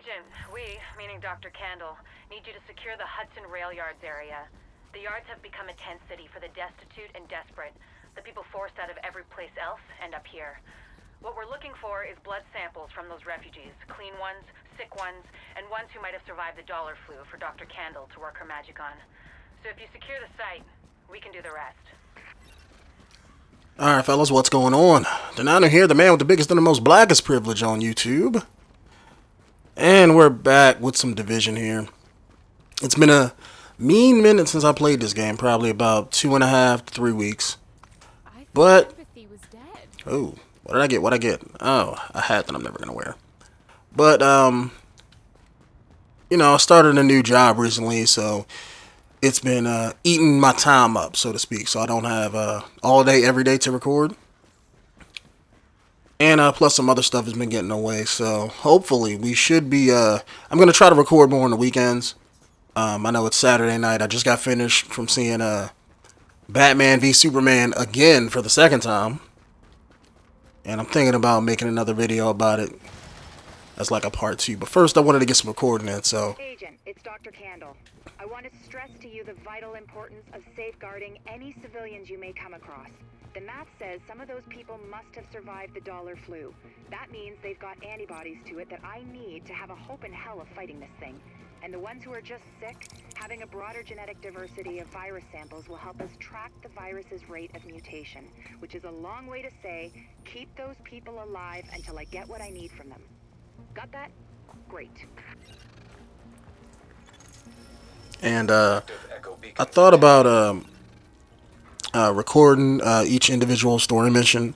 Agent, we, meaning Dr. Candle, need you to secure the Hudson rail yards area. The yards have become a tent city for the destitute and desperate. The people forced out of every place else end up here. What we're looking for is blood samples from those refugees, clean ones, sick ones, and ones who might have survived the dollar flu for Dr. Candle to work her magic on. So if you secure the site, we can do the rest. Alright, fellas, what's going on? Denonu here, the man with the biggest and the most blackest privilege on YouTube. And we're back with some Division here. It's been a mean minute since I played this game, probably about 2.5 to 3 weeks. But, oh, what did I get? What'd I get? Oh, a hat that I'm never gonna wear. But, you know, I started a new job recently, so it's been eating my time up, so to speak. So I don't have all day, every day to record. And plus some other stuff has been getting away. So hopefully we should be... I'm going to try to record more on the weekends. I know it's Saturday night. I just got finished from seeing Batman v Superman again for the second time. And I'm thinking about making another video about it as like a part 2. But first I wanted to get some recording in, so... Agent, it's Dr. Candle. I want to stress to you the vital importance of safeguarding any civilians you may come across. The math says some of those people must have survived the dollar flu. That means they've got antibodies to it that I need to have a hope in hell of fighting this thing. And the ones who are just sick, having a broader genetic diversity of virus samples will help us track the virus's rate of mutation, which is a long way to say, keep those people alive until I get what I need from them. Got that? Great. And I thought about recording each individual story mission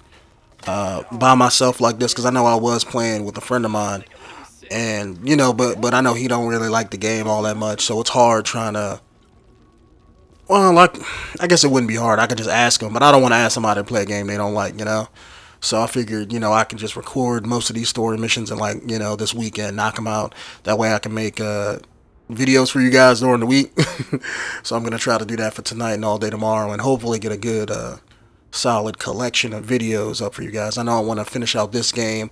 by myself like this, because I know I was playing with a friend of mine, and you know, but I know he don't really like the game all that much, so it's hard trying to. Well, like, I guess it wouldn't be hard. I could just ask him, but I don't want to ask somebody to play a game they don't like, you know. So I figured, you know, I can just record most of these story missions and, like, you know, this weekend, knock them out. That way I can make videos for you guys during the week. So I'm going to try to do that for tonight and all day tomorrow, and hopefully get a good solid collection of videos up for you guys. I know I want to finish out this game.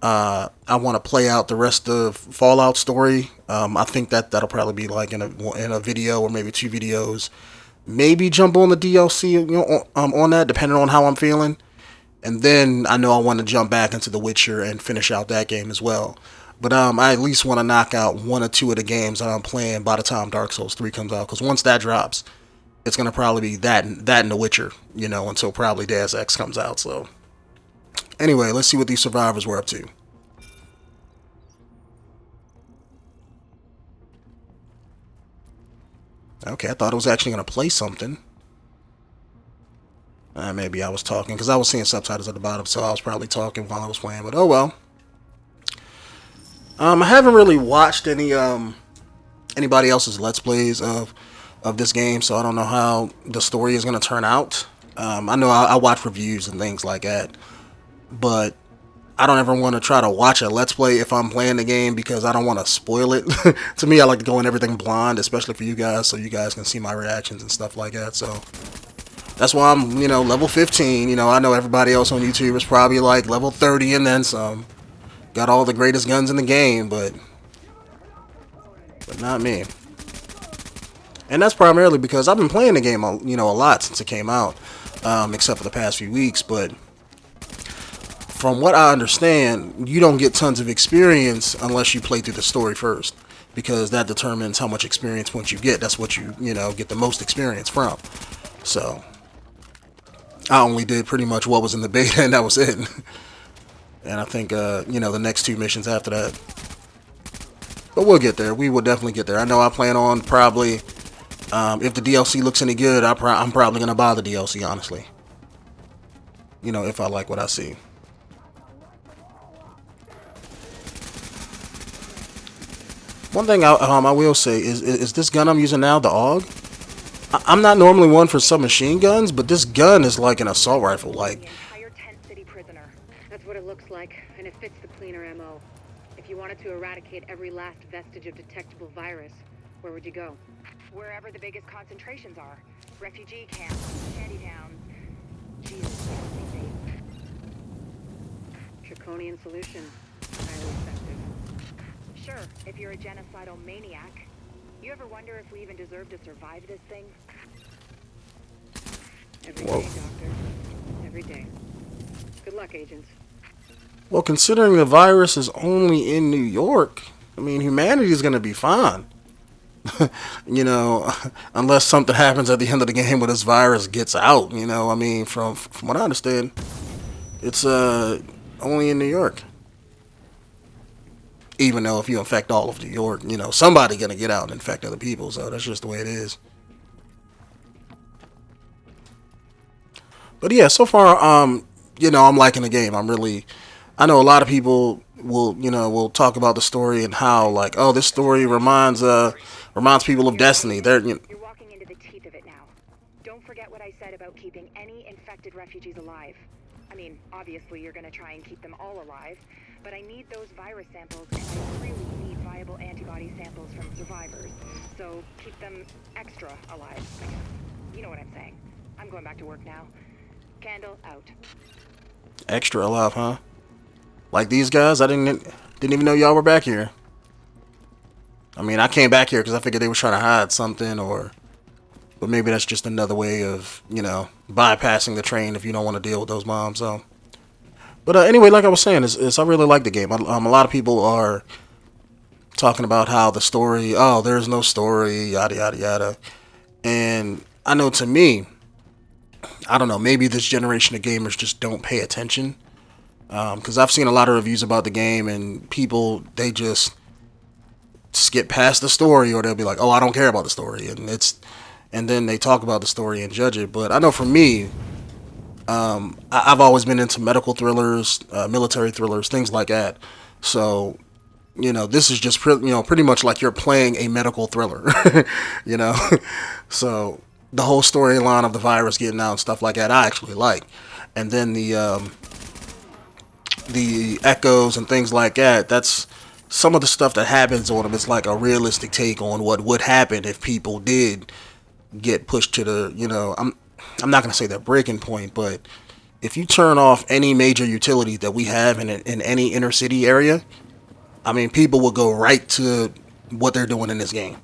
I want to play out the rest of Fallout story. I think that'll probably be like in a video or maybe 2 videos. Maybe jump on the DLC, you know, on that, depending on how I'm feeling. And then I know I want to jump back into The Witcher and finish out that game as well. But I at least want to knock out 1 or 2 of the games that I'm playing by the time Dark Souls 3 comes out. Because once that drops, it's going to probably be that and The Witcher, you know, until probably Deus Ex comes out. So anyway, let's see what these survivors were up to. Okay, I thought it was actually going to play something. Maybe I was talking, because I was seeing subtitles at the bottom, so I was probably talking while I was playing, but oh well. I haven't really watched anybody else's Let's Plays of this game, so I don't know how the story is going to turn out. I know I watch reviews and things like that, but I don't ever want to try to watch a Let's Play if I'm playing the game, because I don't want to spoil it. To me, I like to go in everything blind, especially for you guys, so you guys can see my reactions and stuff like that, so... That's why I'm, you know, level 15. You know, I know everybody else on YouTube is probably like level 30 and then some. Got all the greatest guns in the game, but not me. And that's primarily because I've been playing the game, you know, a lot since it came out, except for the past few weeks. But from what I understand, you don't get tons of experience unless you play through the story first, because that determines how much experience points you get. That's what you know, get the most experience from. So I only did pretty much what was in the beta, and that was it. And I think, you know, the next 2 missions after that. But we'll get there. We will definitely get there. I know I plan on probably, if the DLC looks any good, I'm probably going to buy the DLC, honestly. You know, if I like what I see. One thing I will say is this gun I'm using now, the AUG? I'm not normally one for submachine guns, but this gun is like an assault rifle, like. Entire tent city prisoner. That's what it looks like, and it fits the cleaner MO. If you wanted to eradicate every last vestige of detectable virus, where would you go? Wherever the biggest concentrations are. Refugee camps, shanty towns. Jesus, 𝐸𝐤𝐤𝐸𝐸. Draconian solution. Highly effective. Sure, if you're a genocidal maniac. You ever wonder if we even deserve to survive this thing? Every day, Doctor. Every day. Good luck, agents. Well, considering the virus is only in New York, I mean, humanity is going to be fine. You know, unless something happens at the end of the game where this virus gets out, you know, I mean, from what I understand, it's only in New York. Even though if you infect all of New York, you know, somebody's going to get out and infect other people, so that's just the way it is. But yeah, so far, you know, I'm liking the game. I know a lot of people will talk about the story and how, like, oh, this story reminds people of Destiny. You're walking into the teeth of it now. Don't forget what I said about keeping any infected refugees alive. I mean, obviously you're gonna try and keep them all alive, but I need those virus samples, and I really need viable antibody samples from survivors. So keep them extra alive, I guess. You know what I'm saying. I'm going back to work now. Candle out. Extra alive, huh? Like these guys, I didn't even know y'all were back here. I mean, I came back here because I figured they were trying to hide something, but maybe that's just another way of, you know, bypassing the train if you don't want to deal with those bombs. So, but anyway, like I was saying, I really like the game. A lot of people are talking about how the story, oh, there's no story, yada yada yada, and I know to me, I don't know, maybe this generation of gamers just don't pay attention. Because I've seen a lot of reviews about the game, and people, they just skip past the story, or they'll be like, oh, I don't care about the story, and then they talk about the story and judge it. But I know for me, I've always been into medical thrillers, military thrillers, things like that. So, you know, this is just pretty much like you're playing a medical thriller, you know. So the whole storyline of the virus getting out and stuff like that, I actually like. And then the echoes and things like that, that's some of the stuff that happens on them. It's like a realistic take on what would happen if people did get pushed to the, you know, I'm not going to say that breaking point, but if you turn off any major utility that we have in any inner city area, I mean, people will go right to what they're doing in this game.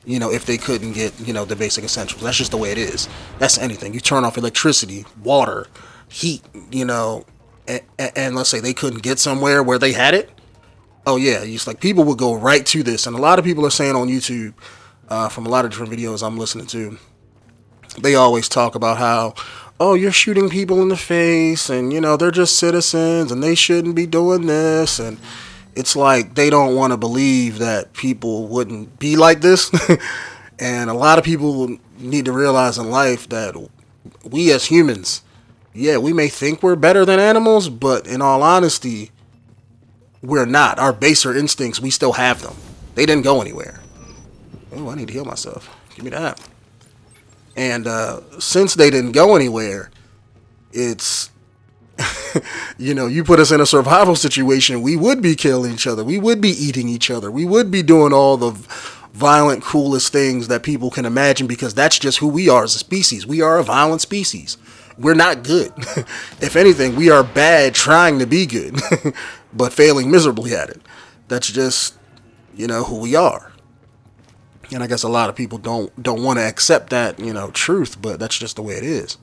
You know, if they couldn't get, you know, the basic essentials. That's just the way it is. That's anything. You turn off electricity, water, heat, you know, and let's say they couldn't get somewhere where they had it. Oh yeah, it's like people would go right to this. And a lot of people are saying on YouTube, from a lot of different videos I'm listening to, they always talk about how, oh, you're shooting people in the face, and, you know, they're just citizens and they shouldn't be doing this. And it's like they don't want to believe that people wouldn't be like this. And a lot of people need to realize in life that we as humans, yeah, we may think we're better than animals, but in all honesty, we're not. Our baser instincts, we still have them. They didn't go anywhere. Oh, I need to heal myself. Give me that. And since they didn't go anywhere, it's, you know, you put us in a survival situation, we would be killing each other. We would be eating each other. We would be doing all the violent, cruelest things that people can imagine, because that's just who we are as a species. We are a violent species. We're not good. If anything, we are bad trying to be good, but failing miserably at it. That's just, you know, who we are. And I guess a lot of people don't want to accept that, you know, truth, but that's just the way it is.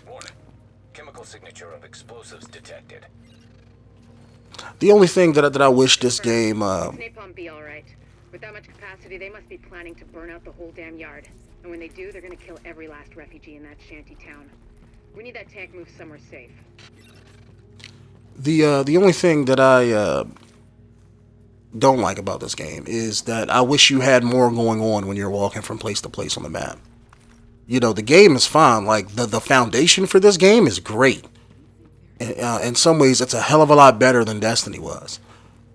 Warning. Chemical signature of explosives detected. The only thing that I wish this game... Napalm be all right. With that much capacity, they must be planning to burn out the whole damn yard. And when they do, they're gonna kill every last refugee in that shanty town. We need that tank moved somewhere safe. The only thing that I don't like about this game is that I wish you had more going on when you're walking from place to place on the map. You know, the game is fine. Like, the foundation for this game is great. In some ways, it's a hell of a lot better than Destiny was.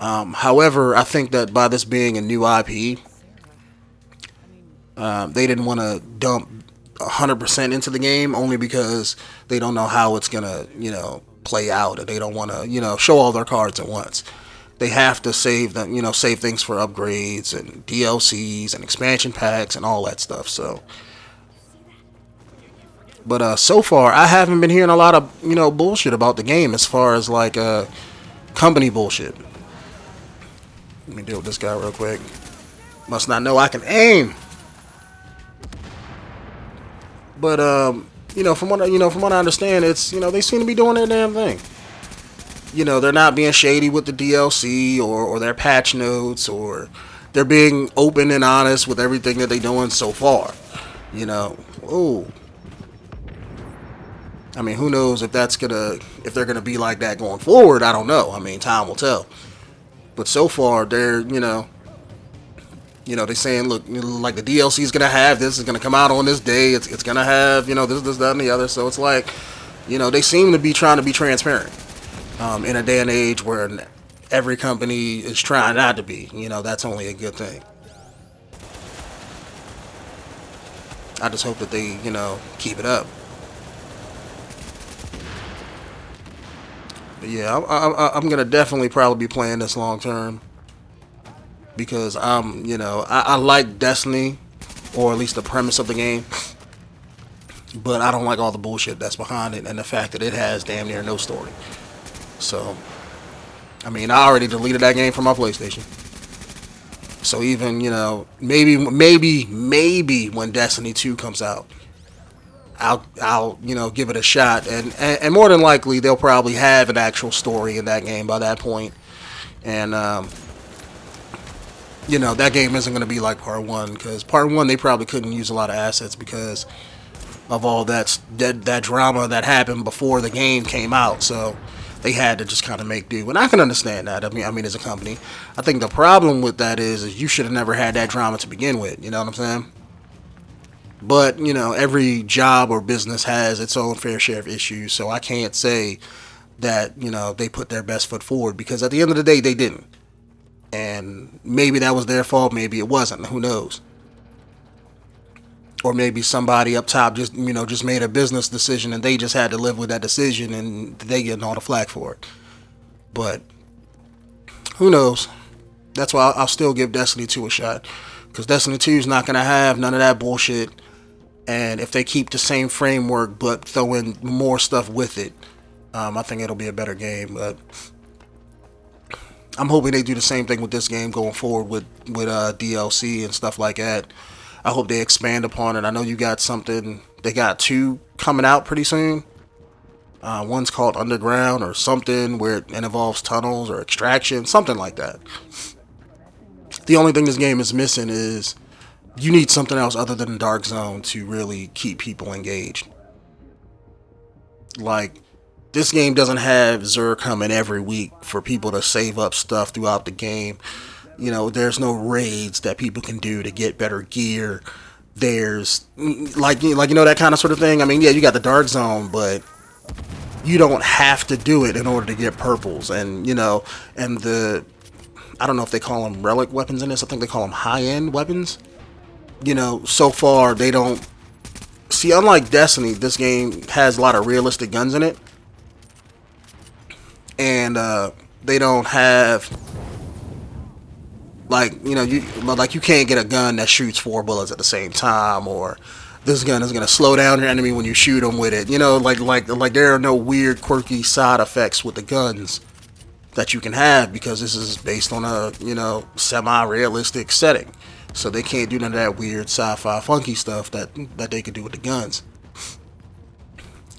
However, I think that by this being a new IP, they didn't want to dump 100% into the game, only because they don't know how it's going to, you know, play out, and they don't want to, you know, show all their cards at once. They have to save them, you know, save things for upgrades and DLCs and expansion packs and all that stuff. So But so far, I haven't been hearing a lot of bullshit about the game as far as like company bullshit. Let me deal with this guy real quick. Must not know I can aim. But from what I understand, it's they seem to be doing their damn thing. They're not being shady with the DLC or their patch notes, or they're being open and honest with everything that they're doing so far. Ooh. I mean, who knows if they're gonna be like that going forward? I don't know. I mean, time will tell. But so far, they're they're saying, look, like the DLC is gonna have this, is gonna come out on this day. It's gonna have this, that, and the other. So it's like they seem to be trying to be transparent. In a day and age where every company is trying not to be, that's only a good thing. I just hope that they, keep it up. But yeah, I'm gonna definitely probably be playing this long term because I like Destiny, or at least the premise of the game, but I don't like all the bullshit that's behind it and the fact that it has damn near no story. So, I mean, I already deleted that game from my PlayStation. So even, maybe when Destiny 2 comes out, I'll give it a shot. And more than likely, they'll probably have an actual story in that game by that point. And, that game isn't going to be like Part 1. Because Part 1, they probably couldn't use a lot of assets because of all that drama that happened before the game came out. So they had to just kind of make do, and I can understand that. I mean, as a company, I think the problem with that is you should have never had that drama to begin with. You know what I'm saying? But every job or business has its own fair share of issues, so I can't say that they put their best foot forward, because at the end of the day, they didn't. And maybe that was their fault, maybe it wasn't. Who knows? Or maybe somebody up top just made a business decision and they just had to live with that decision and they getting all the flack for it. But who knows? That's why I'll still give Destiny 2 a shot, because Destiny 2 is not going to have none of that bullshit. And if they keep the same framework but throw in more stuff with it, I think it'll be a better game. But I'm hoping they do the same thing with this game going forward with DLC and stuff like that. I hope they expand upon it. I know you got something. They got 2 coming out pretty soon. One's called Underground or something, where it involves tunnels or extraction, something like that. The only thing this game is missing is you need something else other than Dark Zone to really keep people engaged. Like, this game doesn't have Xur coming every week for people to save up stuff throughout the game. There's no raids that people can do to get better gear. There's that kind of sort of thing. I mean, yeah, you got the Dark Zone, but you don't have to do it in order to get purples. And and I don't know if they call them relic weapons in this. I think they call them high-end weapons. So far they don't see. Unlike Destiny, this game has a lot of realistic guns in it, and they don't have. You can't get a gun that shoots 4 bullets at the same time, or this gun is gonna slow down your enemy when you shoot them with it. Like there are no weird, quirky side effects with the guns that you can have, because this is based on a semi-realistic setting. So they can't do none of that weird sci-fi funky stuff that they could do with the guns.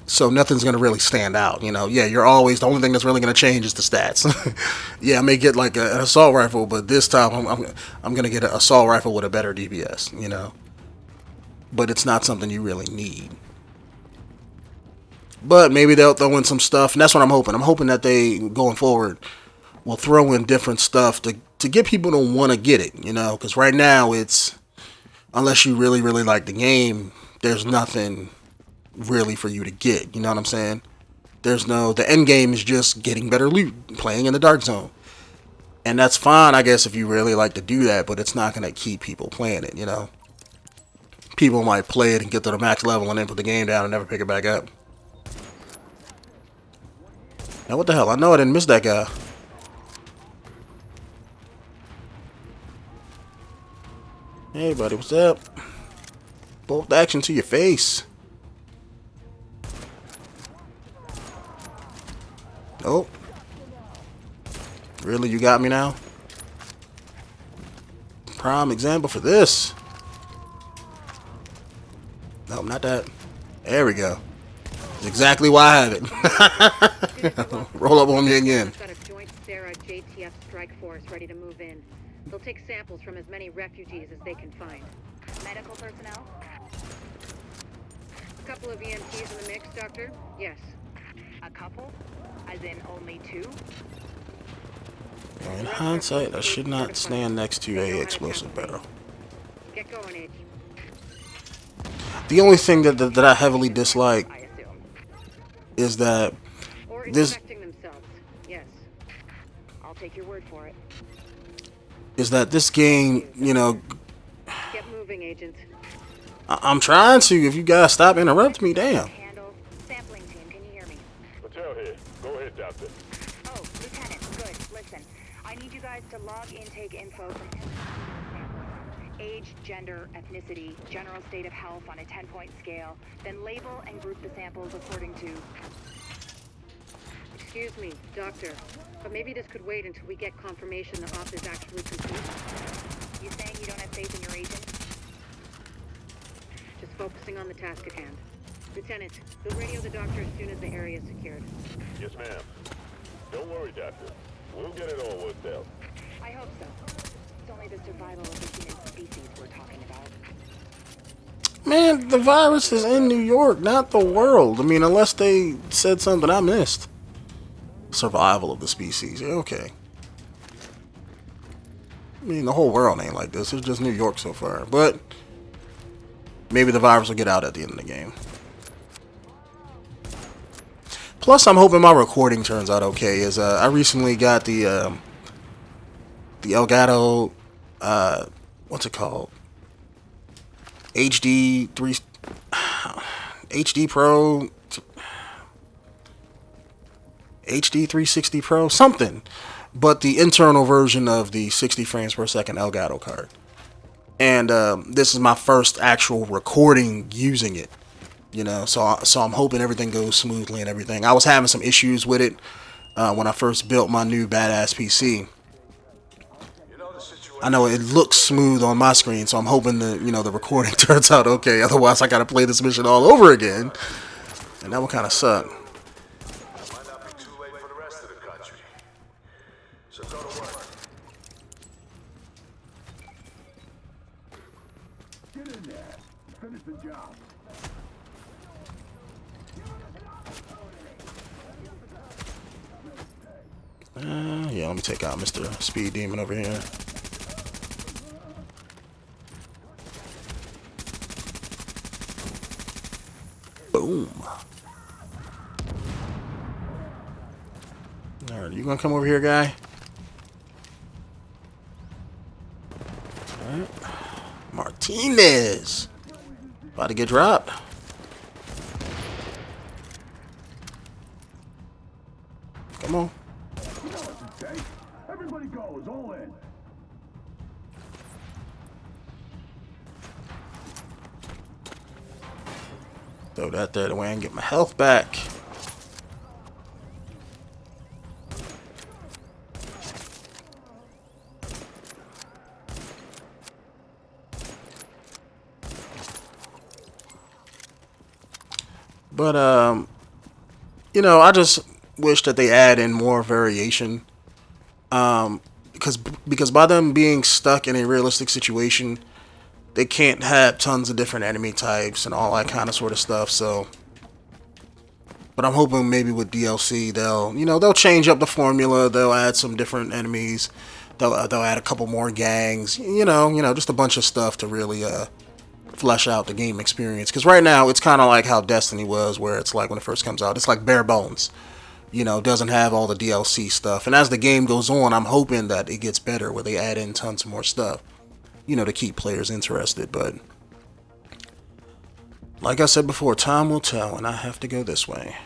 So nothing's going to really stand out, Yeah, you're always, the only thing that's really going to change is the stats. Yeah, I may get like an assault rifle, but this time I'm going to get an assault rifle with a better DPS, But it's not something you really need. But maybe they'll throw in some stuff, and that's what I'm hoping. I'm hoping that they, going forward, will throw in different stuff to get people to want to get it, Because right now it's, unless you really, really like the game, there's nothing really for you to get, you know what I'm saying? The end game is just getting better loot, playing in the Dark Zone. And that's fine, I guess, if you really like to do that, but it's not going to keep people playing it, People might play it and get to the max level and then put the game down and never pick it back up. Now what the hell? I know I didn't miss that guy. Hey buddy, what's up? Bolt action to your face. Oh. Really? You got me now? Prime example for this. No, not that. There we go. That's exactly why I have it. Roll up on me again. I've got a joint Sarah JTF strike force ready to move in. They'll take samples from as many refugees as they can find. Medical personnel? A couple of EMTs in the mix, Doctor? Yes. A couple? As in only two? In hindsight, I should not stand next to a explosive barrel. Get going, Age. The only thing that I heavily dislike I assume. is that Or this infecting themselves. Yes. I'll take your word for it. game, you know, Get moving, Agent. I'm trying to. If you guys stop interrupting me, damn. Handle. Sampling team, can you hear me? Patel here. Go ahead, Doctor. Oh, Lieutenant, good. Listen, I need you guys to log intake info from age, gender, ethnicity, general state of health on a 10-point scale, then label and group the samples according to... Excuse me, Doctor. But maybe this could wait until we get confirmation the op is actually complete. You saying you don't have faith in your agent? Just focusing on the task at hand. Lieutenant, you'll radio the doctor as soon as the area is secured. Yes, ma'am. Don't worry, Doctor. We'll get it all worked out. I hope so. It's only the survival of the human species we're talking about. Man, the virus is in New York, not the world. I mean, unless they said something I missed. Survival of the species. Yeah, okay. I mean, the whole world ain't like this. It's just New York so far. But maybe the virus will get out at the end of the game. Plus, I'm hoping my recording turns out okay. As I recently got the Elgato, what's it called? HD Pro, HD 360 Pro, something. But the internal version of the 60 frames per second Elgato card. And this is my first actual recording using it. You know, so I'm hoping everything goes smoothly and everything. I was having some issues with it when I first built my new badass PC. I know it looks smooth on my screen, so I'm hoping the the recording turns out okay. Otherwise, I gotta play this mission all over again, and that would kind of suck. Might not be too late for the rest of the country. So go to work. Get in there. Finish the job. Yeah, let me take out Mr. Speed Demon over here. Boom. Alright, you gonna come over here, guy? Alright. Martinez. About to get dropped. Come on. Everybody goes all in. Throw that there away and get my health back. But I just wish that they add in more variation. Because by them being stuck in a realistic situation, they can't have tons of different enemy types and all that kind of sort of stuff. So, but I'm hoping maybe with DLC they'll change up the formula. They'll add some different enemies. They'll add a couple more gangs. Just a bunch of stuff to really flesh out the game experience. Because right now it's kind of like how Destiny was, where it's like when it first comes out, it's like bare bones. Doesn't have all the DLC stuff. And as the game goes on, I'm hoping that it gets better, where they add in tons more stuff, to keep players interested. But like I said before, time will tell, and I have to go this way.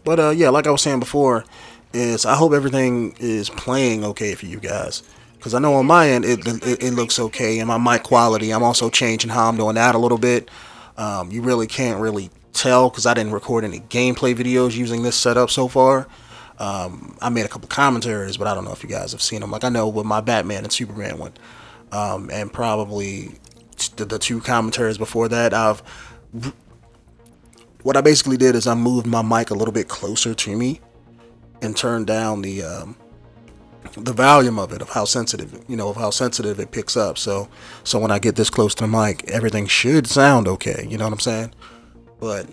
But yeah, like I was saying before, is I hope everything is playing okay for you guys. Because I know on my end, it looks okay, and my mic quality, I'm also changing how I'm doing that a little bit. You really can't tell because I didn't record any gameplay videos using this setup so far. I made a couple commentaries, but I don't know if you guys have seen them. Like, I know with my Batman and Superman one, and probably the two commentaries before that, what I basically did is I moved my mic a little bit closer to me and turned down the volume of it, of how sensitive it picks up. So when I get this close to the mic, everything should sound okay. You know what I'm saying? But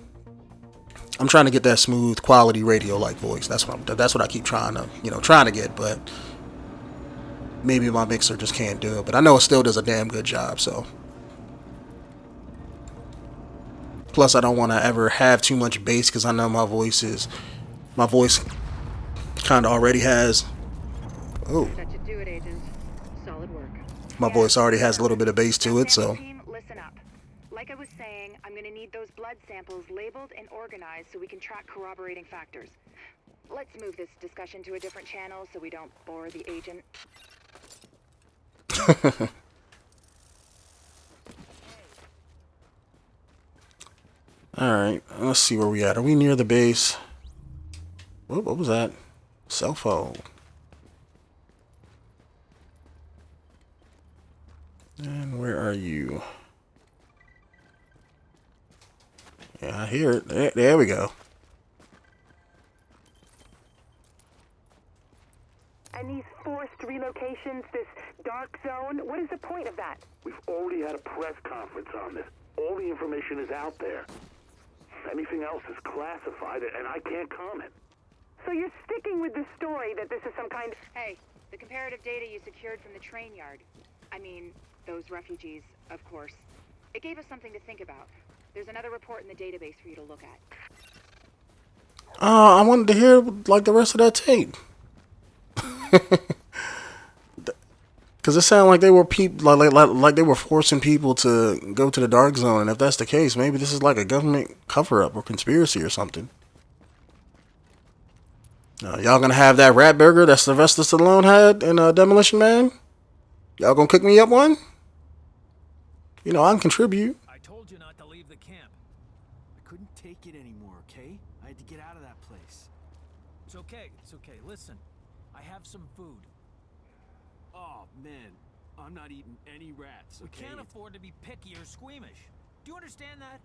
I'm trying to get that smooth, quality radio-like voice. That's what I keep trying to get. But maybe my mixer just can't do it. But I know it still does a damn good job. So plus, I don't want to ever have too much bass because I know my voice kind of already has. Oh, That should do it, Agent. Solid work. my voice already has a little bit of bass to it. So. Team, listen up. Like I was saying, I'm going to need those blood samples labeled and organized so we can track corroborating factors. Let's move this discussion to a different channel so we don't bore the agent. Alright, let's see where we at. Are we near the base? What was that? Cell phone. And where are you? Yeah, I hear it. There we go. And these forced relocations, this dark zone, what is the point of that? We've already had a press conference on this. All the information is out there. Anything else is classified, and I can't comment. So you're sticking with the story that this is some kind of... Hey, the comparative data you secured from the train yard. I mean, those refugees, of course. It gave us something to think about. There's another report in the database for you to look at. I wanted to hear like the rest of that tape. Because it sounded like they were like they were forcing people to go to the dark zone, and if that's the case, maybe this is like a government cover-up or conspiracy or something. Y'all gonna have that rat burger that Sylvester Stallone had in Demolition Man? Y'all gonna cook me up one? You know, I can contribute. I told you not to leave the camp. I couldn't take it anymore, okay? I had to get out of that place. It's okay, listen. I have some food. Oh, man. I'm not eating any rats, okay? We can't afford to be picky or squeamish. Do you understand that?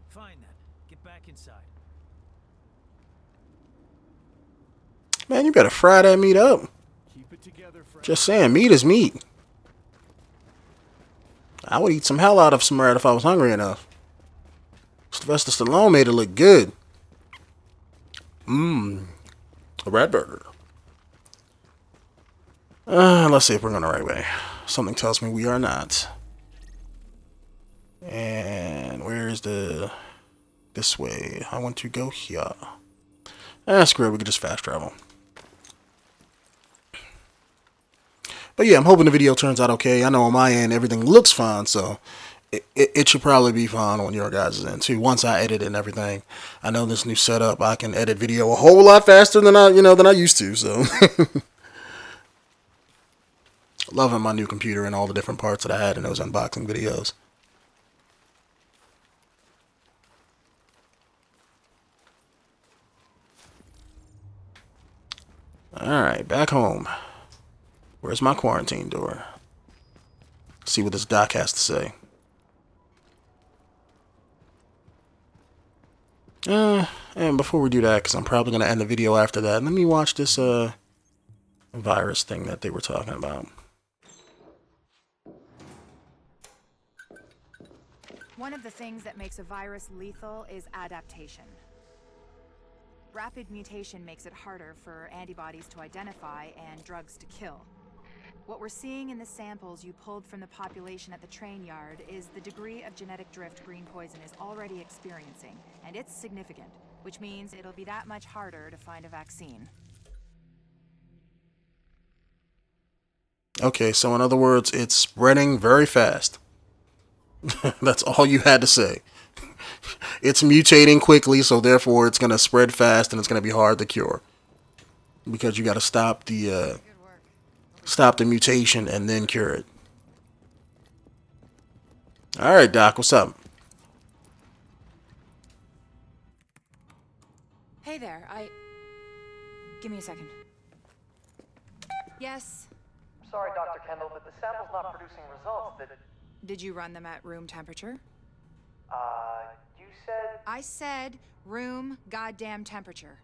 Fine, then. Get back inside. Man, you better fry that meat up. Keep it together, friend. Just saying, meat is meat. I would eat some hell out of some rat if I was hungry enough. Sylvester Stallone made it look good. A rat burger. Let's see if we're going the right way. Something tells me we are not. And where's this way? I want to go here. Screw it, we can just fast travel. But yeah, I'm hoping the video turns out okay. I know on my end everything looks fine, so it should probably be fine on your guys' end too. Once I edit it and everything, I know this new setup, I can edit video a whole lot faster than I used to. So loving my new computer and all the different parts that I had in those unboxing videos. Alright, back home. Where's my quarantine door? See what this doc has to say. And before we do that, because I'm probably going to end the video after that, let me watch this virus thing that they were talking about. One of the things that makes a virus lethal is adaptation. Rapid mutation makes it harder for antibodies to identify and drugs to kill. What we're seeing in the samples you pulled from the population at the train yard is the degree of genetic drift green poison is already experiencing, and it's significant, which means it'll be that much harder to find a vaccine. Okay, so in other words, it's spreading very fast. That's all you had to say. It's mutating quickly, so therefore it's going to spread fast and it's going to be hard to cure. Because you got to stop the mutation and then cure it. All right, Doc, what's up? Hey there, Give me a second. Yes? Sorry, Dr. Kendall, but the sample's not producing results that... Did you run them at room temperature? You said... I said room goddamn temperature.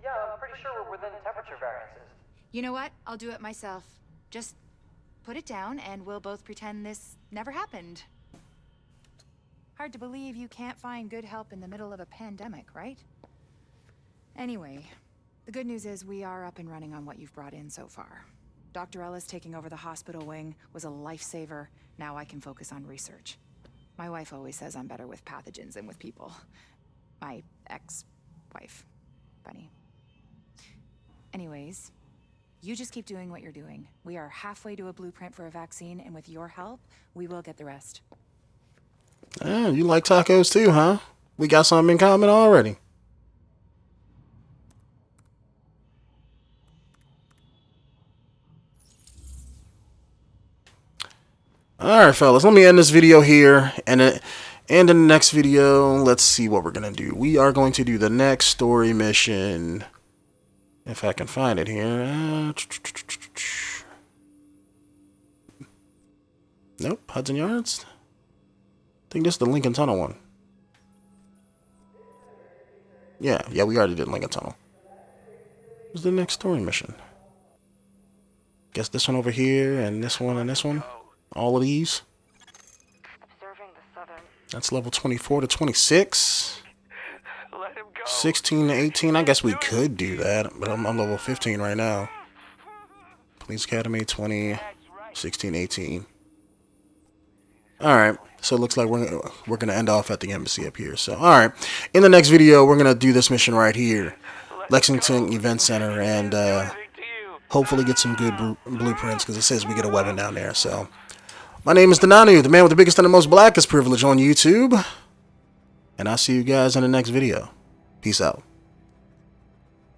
Yeah, I'm pretty sure we're within temperature variances. You know what? I'll do it myself. Just put it down and we'll both pretend this never happened. Hard to believe you can't find good help in the middle of a pandemic, right? Anyway, the good news is we are up and running on what you've brought in so far. Dr. Ellis taking over the hospital wing was a lifesaver. Now I can focus on research. My wife always says I'm better with pathogens than with people. My ex-wife, Bunny. Anyways, you just keep doing what you're doing. We are halfway to a blueprint for a vaccine, and with your help, we will get the rest. Ah, you like tacos too, huh? We got something in common already. Alright, fellas, let me end this video here. And in the next video, let's see what we're going to do. We are going to do the next story mission. If I can find it here. Nope, Hudson Yards. I think this is the Lincoln Tunnel one. Yeah, we already did Lincoln Tunnel. What's the next story mission? Guess this one over here, and this one, and this one. All of these. Observing the southern. That's level 24 to 26. 16 to 18. I guess we could do that, but I'm level 15 right now. Police Academy 20, 16, 18. Alright, so it looks like we're gonna end off at the embassy up here. So, alright, in the next video, we're gonna do this mission right here, Lexington Event Center, and hopefully get some good blueprints, because it says we get a weapon down there. So, my name is Denonu, the man with the biggest and the most blackest privilege on YouTube, and I'll see you guys in the next video. Peace out.